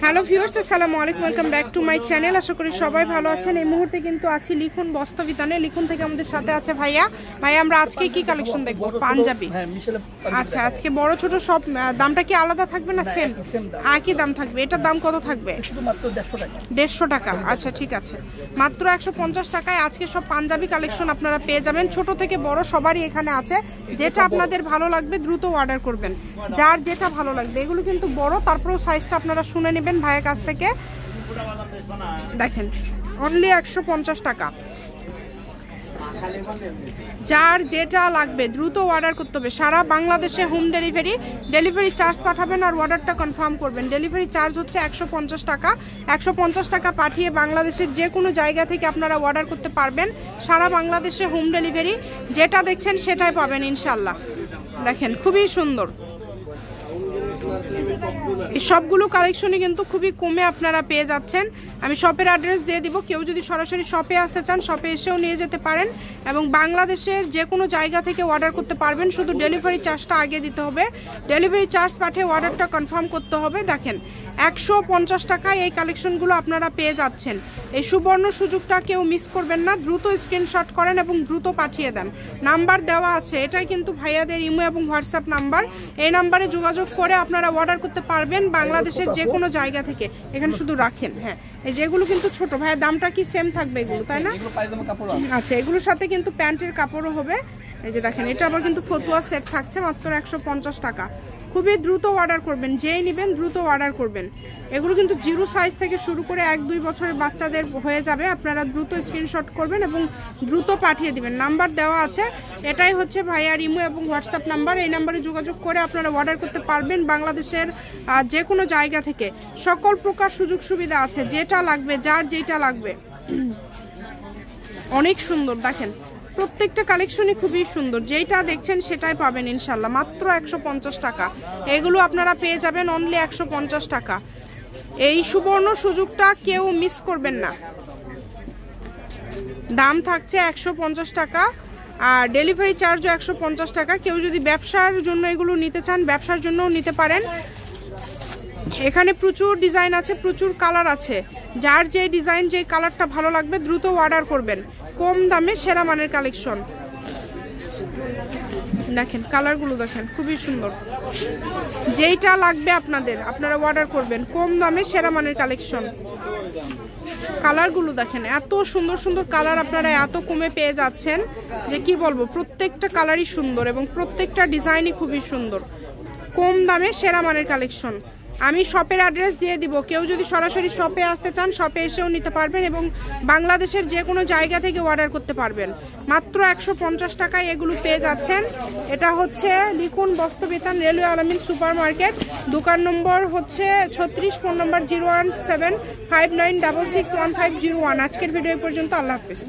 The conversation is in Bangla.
হ্যালো ভিউয়ার্স, আসসালামু আলাইকুম, welcome back to my channel. আশা করি সবাই ভালো আছেন। এই মুহূর্তে কিন্তু আছি লিখুন বস্ত্রবিতানে। লিখুন থেকে আমাদের সাথে আছে ভাইয়া। আমরা আজকে কি কালেকশন দেখব? পাঞ্জাবি। আচ্ছা, আজকে বড় ছোট সব দামটা কি আলাদা থাকবে না সেম? একই দাম থাকবে। এটার দাম কত থাকবে? শুধুমাত্র 150 টাকা। আচ্ছা ঠিক আছে, মাত্র 150 টাকায় আজকে সব পাঞ্জাবি কালেকশন আপনারা পেয়ে যাবেন। ছোট থেকে বড় সবারই এখানে আছে। যেটা আপনাদের ভালো লাগবে দ্রুত অর্ডার করবেন, যার যেটা ভালো লাগবে। এগুলো কিন্তু বড়, তারপরেও সাইজটা আপনারা শুনে নেবেন ভাইয়ের কাছ থেকে। দেখেন অনলি 150 টাকা। যার যেটা লাগবে দ্রুত অর্ডার করতে হবে। সারা বাংলাদেশে হোম ডেলিভারি চার্জ পাঠাবেন আর অর্ডারটা কনফার্ম করবেন। ডেলিভারি চার্জ হচ্ছে 150 টাকা। 150 টাকা পাঠিয়ে বাংলাদেশের যে কোনো জায়গা থেকে আপনারা অর্ডার করতে পারবেন। সারা বাংলাদেশে হোম ডেলিভারি। যেটা দেখছেন সেটাই পাবেন ইনশাল্লাহ। দেখেন খুবই সুন্দর। এই সবগুলো কালেকশনই কিন্তু খুবই কমে আপনারা পেয়ে যাচ্ছেন। আমি শপের অ্যাড্রেস দিয়ে দিব। কেউ যদি সরাসরি শপে আসতে চান শপে এসেও নিয়ে যেতে পারেন এবং বাংলাদেশের যে কোনো জায়গা থেকে অর্ডার করতে পারবেন। শুধু ডেলিভারি চার্জটা আগে দিতে হবে। ডেলিভারি চার্জ পাঠিয়ে অর্ডারটা কনফার্ম করতে হবে। দেখেন 150 টাকায় এই কালেকশনগুলো আপনারা পেয়ে যাচ্ছেন। এই সুবর্ণ সুযোগটা কেউ মিস করবেন না। দ্রুত স্ক্রিনশট করেন এবং দ্রুত পাঠিয়ে দেন। নাম্বার দেওয়া আছে, এটাই কিন্তু ভাইয়াদের ইমো এবং হোয়াটসঅ্যাপ নাম্বার। এই নাম্বারে যোগাযোগ করে আপনারা অর্ডার করতে পারবেন বাংলাদেশের যে কোনো জায়গা থেকে। এখানে শুধু রাখেন। হ্যাঁ, এই যেগুলো কিন্তু ছোট ভাইয়া, দামটা কি সেম থাকবে এগুলো, তাই না? আচ্ছা, এগুলোর সাথে কিন্তু প্যান্টের কাপড়ও হবে। এই যে দেখেন, এটা আবার কিন্তু ফতুয়া সেট থাকছে মাত্র 150 টাকা। খুবই দ্রুত অর্ডার করবেন, যেই নেবেন দ্রুত অর্ডার করবেন। এগুলো কিন্তু 0 সাইজ থেকে শুরু করে 1-2 বছরের বাচ্চাদের হয়ে যাবে। আপনারা দ্রুত স্ক্রিনশট করবেন এবং দ্রুত পাঠিয়ে দিবেন। নাম্বার দেওয়া আছে, এটাই হচ্ছে ভাইয়ার ইমো এবং হোয়াটসঅ্যাপ নাম্বার। এই নাম্বারে যোগাযোগ করে আপনারা অর্ডার করতে পারবেন বাংলাদেশের যে কোনো জায়গা থেকে। সকল প্রকার সুযোগ সুবিধা আছে। যেটা লাগবে, যার যেটা লাগবে। অনেক সুন্দর। দেখেন প্রত্যেকটা কালেকশনই খুবই সুন্দর। যেটা দেখছেন সেটাই পাবেন ইনশাল্লাহ। মাত্র 150 টাকা। এগুলো আপনারা পেয়ে যাবেন অনলি 150 টাকা। এই সুবর্ণ সুযোগটা কেউ মিস করবেন না। দাম থাকছে 150 টাকা আর ডেলিভারি চার্জও 150 টাকা। কেউ যদি ব্যবসার জন্য এগুলো নিতে চান ব্যবসার জন্যও নিতে পারেন। এখানে প্রচুর ডিজাইন আছে, প্রচুর কালার আছে। যার যে ডিজাইন, যে কালারটা ভালো লাগবে দ্রুত অর্ডার করবেন। কম দামে সেরা মানের কালেকশন। দেখেন কালারগুলো দেখেন খুবই সুন্দর। যেইটা লাগবে আপনাদের আপনারা অর্ডার করবেন। কম দামে সেরা মানের কালেকশন। কালারগুলো দেখেন, এত সুন্দর সুন্দর কালার আপনারা এত কমে পেয়ে যাচ্ছেন যে কি বলবো। প্রত্যেকটা কালারই সুন্দর এবং প্রত্যেকটা ডিজাইনই খুবই সুন্দর। কম দামে সেরা মানের কালেকশন। আমি শপের অ্যাড্রেস দিয়ে দিব। কেউ যদি সরাসরি শপে আসতে চান শপে এসেও নিতে পারবেন এবং বাংলাদেশের যে কোনো জায়গা থেকে অর্ডার করতে পারবেন। মাত্র 150 টাকায় এগুলো পেয়ে যাচ্ছেন। এটা হচ্ছে লিখুন বস্ত্রবিতান, রেলওয়ে আলামিন সুপার মার্কেট। দোকান নম্বর হচ্ছে 36, ফোন নম্বর 01759661501। আজকের ভিডিও পর্যন্ত। আল্লাহ হাফেজ।